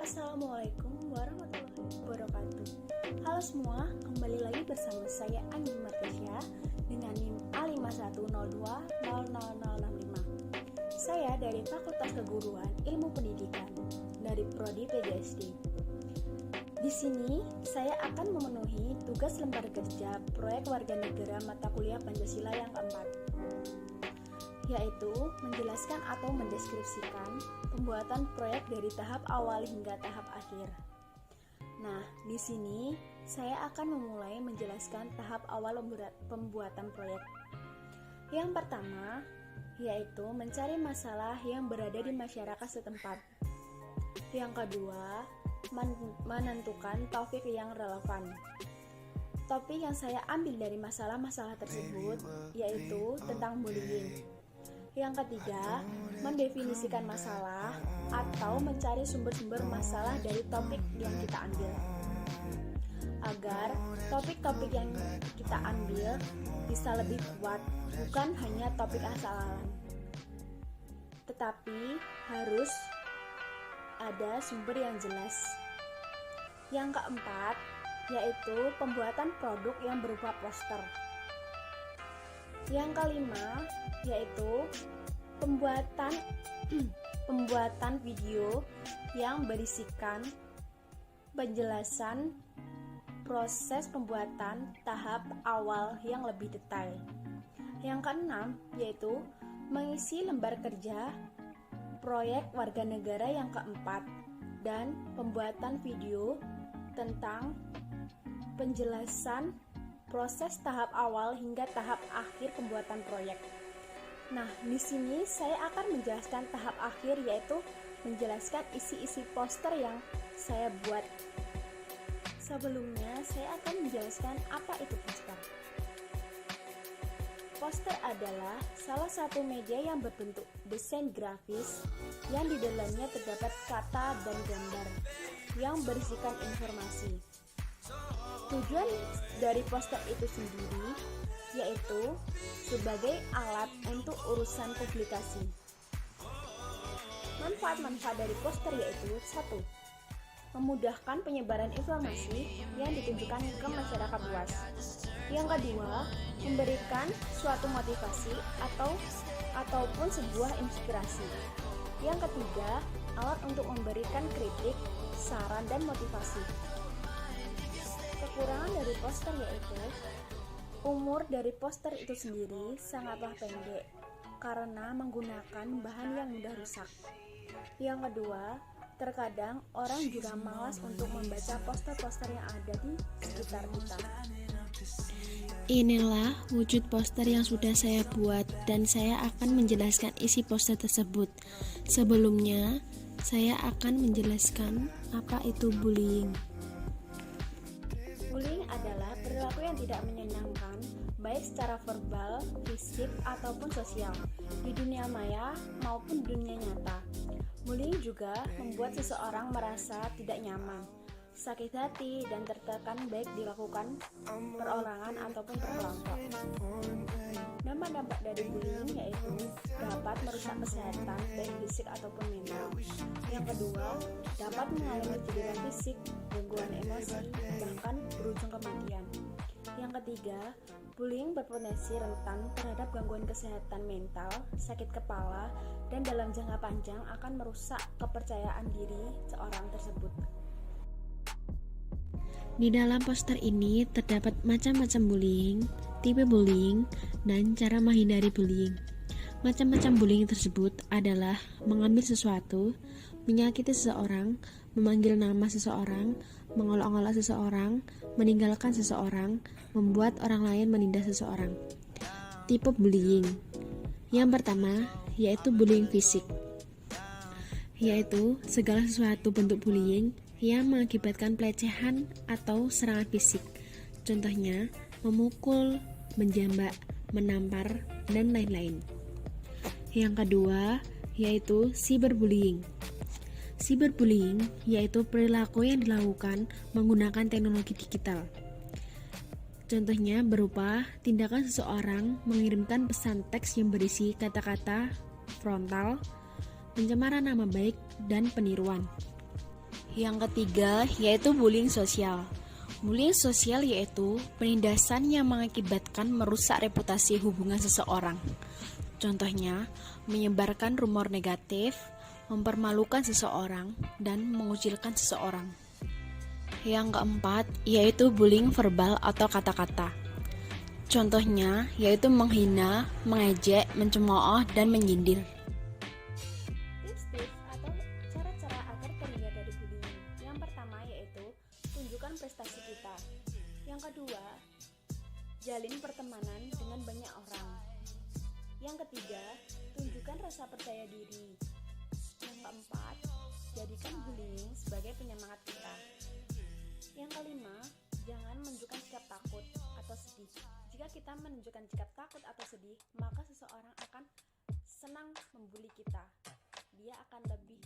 Assalamualaikum warahmatullahi wabarakatuh. Halo semua, kembali lagi bersama saya Andi Martesya dengan NIM A5102000065. Saya dari Fakultas Keguruan Ilmu Pendidikan dari Prodi PGSD. Di sini saya akan memenuhi tugas lembar kerja proyek warga negara mata kuliah Pancasila yang keempat, yaitu menjelaskan atau mendeskripsikan pembuatan proyek dari tahap awal hingga tahap akhir. Nah, di sini saya akan memulai menjelaskan tahap awal pembuatan proyek. Yang pertama, yaitu mencari masalah yang berada di masyarakat setempat. Yang kedua, menentukan topik yang relevan. Topik yang saya ambil dari masalah-masalah tersebut yaitu tentang bullying. Yang ketiga, mendefinisikan masalah atau mencari sumber-sumber masalah dari topik yang kita ambil, agar topik-topik yang kita ambil bisa lebih kuat, bukan hanya topik asal-asalan, tetapi harus ada sumber yang jelas. Yang keempat, yaitu pembuatan produk yang berupa poster. Yang kelima, yaitu pembuatan video yang berisikan penjelasan proses pembuatan tahap awal yang lebih detail. Yang keenam, yaitu mengisi lembar kerja proyek warga negara yang keempat dan pembuatan video tentang penjelasan proses tahap awal hingga tahap akhir pembuatan proyek. Nah, di sini saya akan menjelaskan tahap akhir, yaitu menjelaskan isi-isi poster yang saya buat. Sebelumnya, saya akan menjelaskan apa itu poster. Poster adalah salah satu media yang berbentuk desain grafis yang di dalamnya terdapat kata dan gambar yang berisikan informasi. Tujuan dari poster itu sendiri yaitu sebagai alat untuk urusan publikasi. Manfaat-manfaat dari poster yaitu 1. Memudahkan penyebaran informasi yang ditunjukkan ke masyarakat luas. Yang kedua, memberikan suatu motivasi ataupun sebuah inspirasi. Yang ketiga, alat untuk memberikan kritik, saran, dan motivasi. Kekurangan dari poster yaitu umur dari poster itu sendiri sangatlah pendek karena menggunakan bahan yang mudah rusak. Yang kedua, terkadang orang juga malas untuk membaca poster-poster yang ada di sekitar kita. Inilah wujud poster yang sudah saya buat dan saya akan menjelaskan isi poster tersebut. Sebelumnya, saya akan menjelaskan apa itu bullying. Bullying adalah perilaku yang tidak menyenangkan, baik secara verbal, fisik, ataupun sosial, di dunia maya maupun dunia nyata. Bullying juga membuat seseorang merasa tidak nyaman, sakit hati, dan tertekan baik dilakukan perorangan ataupun berkelompok. Dampak-dampak dari bullying yaitu dapat merusak kesehatan baik fisik ataupun mental. Yang kedua, dapat mengalami cedera fisik, gangguan emosi, bahkan berujung kematian. Yang ketiga, bullying berpotensi rentan terhadap gangguan kesehatan mental, sakit kepala, dan dalam jangka panjang akan merusak kepercayaan diri seorang tersebut. Di dalam poster ini terdapat macam-macam bullying, tipe bullying, dan cara menghindari bullying. Macam-macam bullying tersebut adalah mengambil sesuatu, menyakiti seseorang, memanggil nama seseorang, mengolok-olok seseorang, meninggalkan seseorang, membuat orang lain menindas seseorang. Tipe bullying yang pertama yaitu bullying fisik, yaitu segala sesuatu bentuk bullying yang mengakibatkan pelecehan atau serangan fisik. Contohnya, memukul, menjambak, menampar, dan lain-lain. Yang kedua, yaitu cyberbullying. Cyberbullying yaitu perilaku yang dilakukan menggunakan teknologi digital. Contohnya berupa tindakan seseorang mengirimkan pesan teks yang berisi kata-kata frontal, pencemaran nama baik, dan peniruan. Yang ketiga yaitu bullying sosial. Bullying sosial yaitu penindasan yang mengakibatkan merusak reputasi hubungan seseorang. Contohnya, menyebarkan rumor negatif, mempermalukan seseorang, dan mengucilkan seseorang. Yang keempat yaitu bullying verbal atau kata-kata. Contohnya yaitu menghina, mengejek, mencemooh, dan menyindir. Tips-tips atau cara-cara agar terhindar dari bullying. Yang pertama yaitu tunjukkan prestasi kita. Yang kedua, jalin pertemanan dengan banyak orang. Yang ketiga, tunjukkan rasa percaya diri. Yang keempat, jadikan bullying sebagai penyemangat kita. Yang kelima, jangan menunjukkan sikap takut atau sedih. Jika kita menunjukkan sikap takut atau sedih, maka seseorang akan senang membuli kita. Dia akan lebih